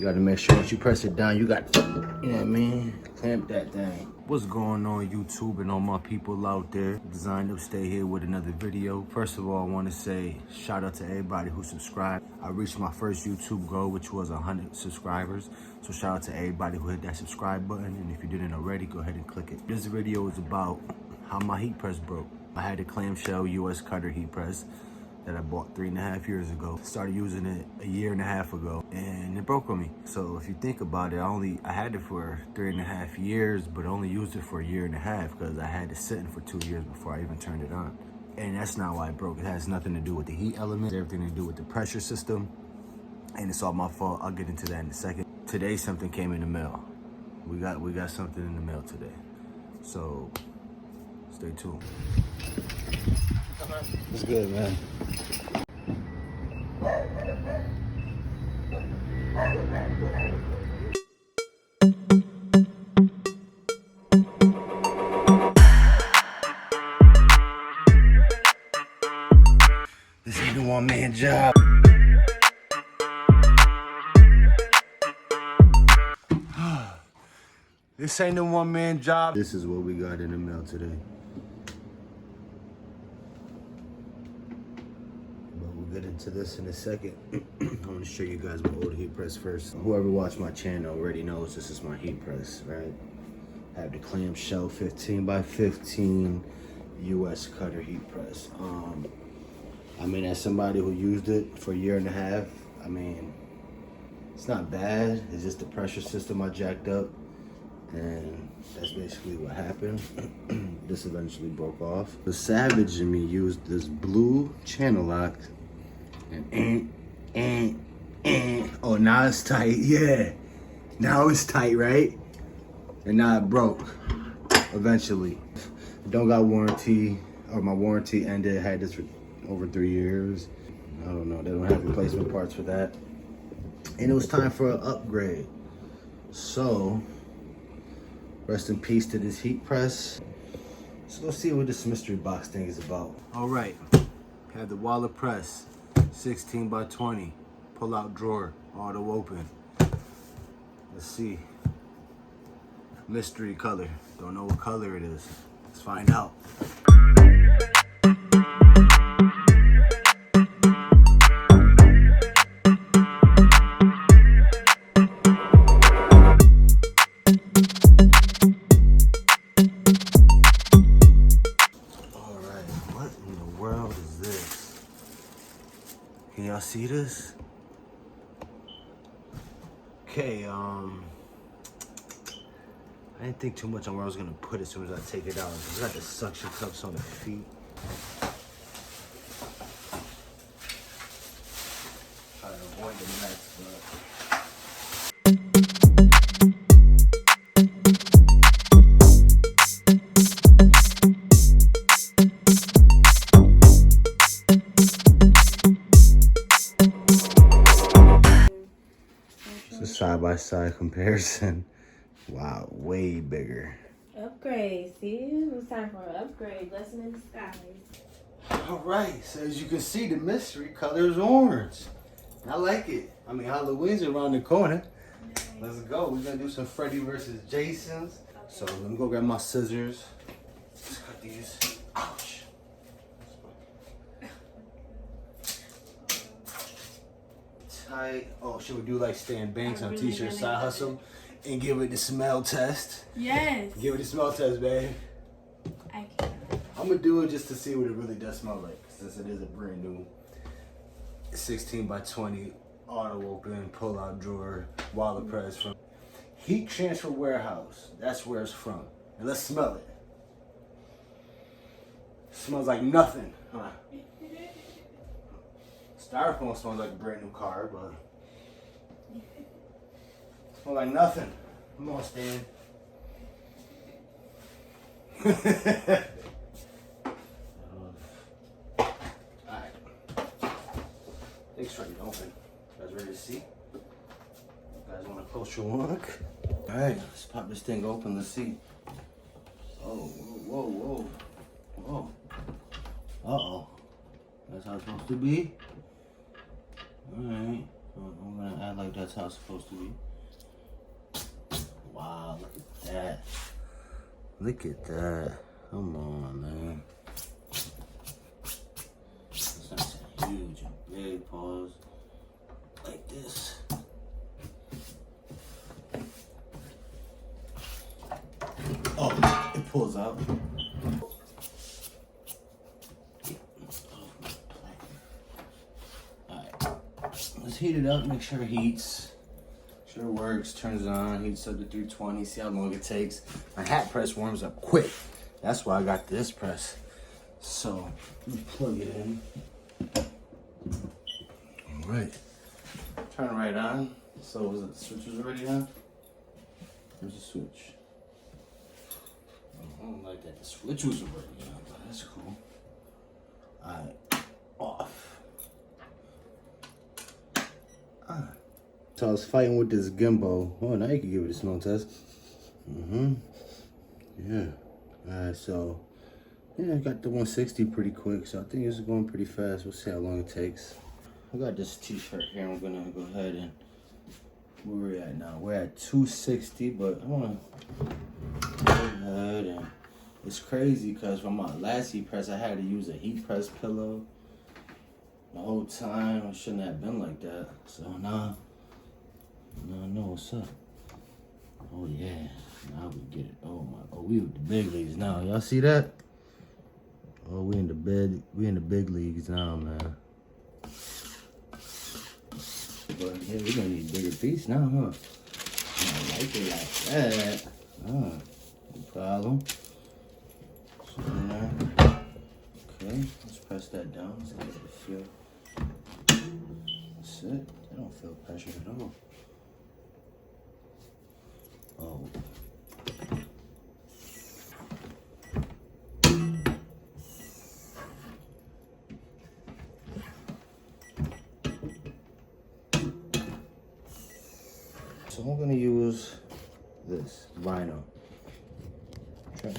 You gotta make sure once you press it down, you got, you know what I mean? Clamp that thing. What's going on YouTube and all my people out there? Designed to stay here with another video. First of all, I want to say shout out to everybody who subscribed. I reached my first YouTube goal, which was 100 subscribers. So shout out to everybody who hit that subscribe button. And if you didn't already, go ahead and click it. This video is about how my heat press broke. I had a clamshell US cutter heat press that I bought 3.5 years ago. Started using it a year and a half ago and it broke on me. So if you think about it, I had it for 3.5 years, but only used it for a year and a half because I had it sitting for 2 years before I even turned it on. And that's not why it broke. It has nothing to do with the heat element, everything to do with the pressure system. And it's all my fault. I'll get into that in a second. Today something came in the mail. We got something in the mail today. So stay tuned. It's good, man. This ain't a one-man job. This ain't a one-man job. This is what we got in the mail today. Get into this in a second. I want to show you guys my old heat press first. Whoever watched my channel already knows this is my heat press, right? I have the clamshell 15x15 US cutter heat press. I mean, as somebody who used it for a year and a half, I mean, it's not bad. It's just the pressure system I jacked up, and that's basically what happened. This eventually broke off. The savage in me used this blue channel lock. And oh, now it's tight. Yeah, now it's tight, right? And now it broke eventually. Don't got warranty, or my warranty ended. Had this for over 3 years. I don't know, they don't have replacement parts for that. And it was time for an upgrade. So rest in peace to this heat press. So let's see what this mystery box thing is about. All right, have the WALAPress 16x20 pull-out drawer, auto open. Let's see. Mystery color. Don't know what color it is. Let's find out. All right, what in the world is this? Can y'all see this? Okay, I didn't think too much on where I was gonna put it as soon as I take it out. It's got the suction cups on the feet. Try to avoid the mess, but side-by-side comparison. Wow, way bigger. Upgrade, see? It's time for an upgrade. Blessing in disguise. All right, so as you can see, the mystery color is orange. I like it. I mean, Halloween's around the corner. Let's go. We're gonna do some Freddy versus Jason's. So let me go grab my scissors. Let's cut these. Ouch. Tight. Oh, should we do like Stan Banks on t-shirt side hustle and give it the smell test? Yes. Give it the smell test, babe. I can't. I'm gonna do it just to see what it really does smell like, since it is a brand new 16x20 auto open pull-out drawer WALAPress from Heat Transfer Warehouse. That's where it's from. And let's smell it. Smells like nothing. Styrofoam smells like a brand new car, but smells like nothing. Come on, Stan. Alright. Thing's ready to open. You guys ready to see? You guys want a closer look? Alright, let's pop this thing open. Let's see. Oh, whoa, whoa, whoa. Whoa. Uh-oh. That's how it's supposed to be? Alright. I'm gonna side like that's how it's supposed to be. Wow, look at that. Look at that. Come on, man. It's nice and huge and big, pause. Like this. Oh, it pulls out. Alright. Let's heat it up, make sure it heats. Sure works, turns on, heats up to 320, see how long it takes. My hat press warms up quick. That's why I got this press. So, let me plug it in. All right. Turn it right on. So, was it the switch was already on? Where's the switch? I don't like that the switch was already on, but that's cool. All right, off. So I was fighting with this gimbal. Oh, now you can give it a smell test. Yeah. Alright, so yeah, I got the 160 pretty quick, so I think it's going pretty fast. We'll see how long it takes. I got this t-shirt here. I'm gonna go ahead and where we're at now. We're at 260, but I wanna go ahead and it's crazy because from my last Heatpress I had to use a Heatpress pillow the whole time. It shouldn't have been like that. So now I know what's up. Oh yeah, now we get it. Oh my, oh we with the big leagues now. Y'all see that? Oh, we in the big leagues now, man. But yeah, we're gonna need a bigger piece now, huh? I like it like that. No problem. So now, okay, let's press that down. Let's get it feel. That's it. I don't feel pressure at all. Oh. So I'm gonna use this vinyl.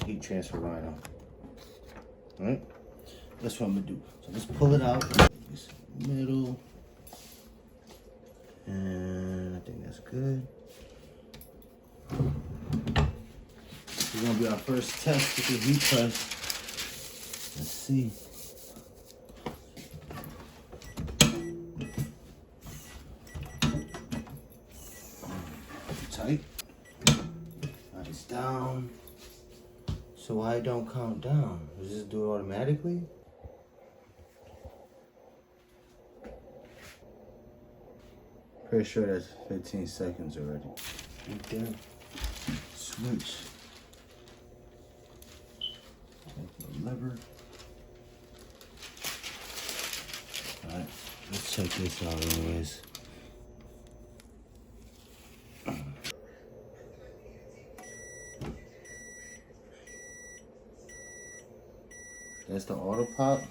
Heat transfer vinyl. Alright? That's what I'm gonna do. So let's pull it out. This middle. And I think that's good. This is gonna be our first test with the Heatpress. Let's see. Tight. Nice down. So why don't count down? Does this do it automatically? Pretty sure that's 15 seconds already. Right there. Switch. Take the lever. Alright, let's check this out anyways. That's the auto pop.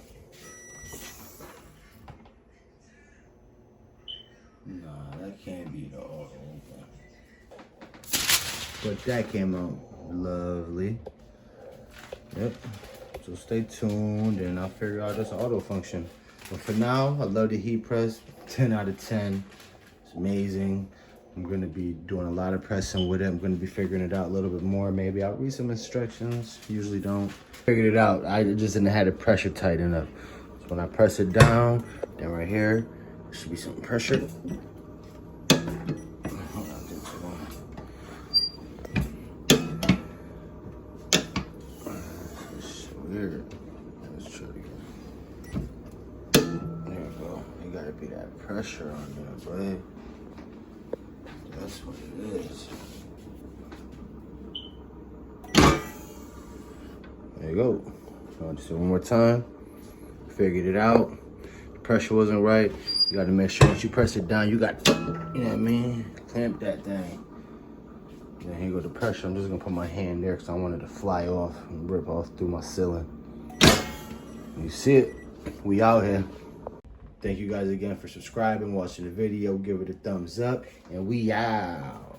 Nah, that can't be the auto open. But that came out lovely. Yep. So stay tuned and I'll figure out this auto function. But for now, I love the Heatpress. 10 out of 10. It's amazing. I'm gonna be doing a lot of pressing with it. I'm gonna be figuring it out a little bit more. Maybe I'll read some instructions. Usually don't. Figured it out. I just didn't have the pressure tight enough. So when I press it down, then right here, there should be some pressure. Hold on, it's weird. Let's try it again. There we go. You gotta be that pressure on there, boy. That's what it is. There you go. I'll just do it one more time. Figured it out. The pressure wasn't right. You gotta make sure once you press it down, you got, you know what I mean? Clamp that thing. Then here go the pressure. I'm just gonna put my hand there because I wanted to fly off and rip off through my ceiling. You see it? We out here. Thank you guys again for subscribing, watching the video. Give it a thumbs up, and we out.